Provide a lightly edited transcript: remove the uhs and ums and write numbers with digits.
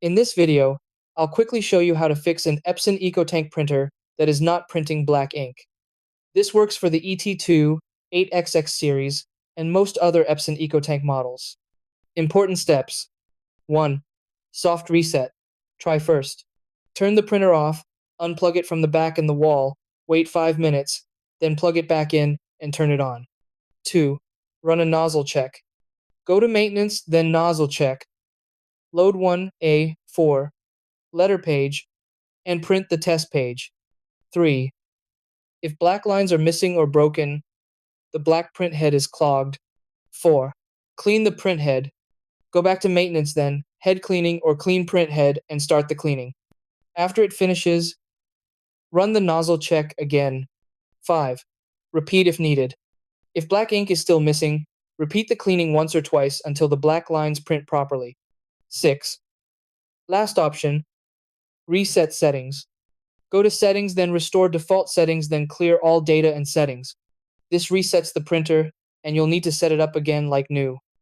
In this video, I'll quickly show you how to fix an Epson EcoTank printer that is not printing black ink. This works for the ET2, 8XX series, and most other Epson EcoTank models. Important steps. 1. Soft reset. Try first. Turn the printer off, unplug it from the back and the wall, wait 5 minutes, then plug it back in and turn it on. 2. Run a nozzle check. Go to Maintenance, then Nozzle Check. Load 1A4 letter page and print the test page. 3. If black lines are missing or broken, the black print head is clogged. 4. Clean the print head. Go back to Maintenance then, head cleaning or clean print head and start the cleaning. After it finishes, run the nozzle check again. 5. Repeat if needed. If black ink is still missing, repeat the cleaning once or twice until the black lines print properly. 6. Last option, reset settings. Go to Settings, then Restore Default Settings, then clear all data and settings. This resets the printer, and you'll need to set it up again like new.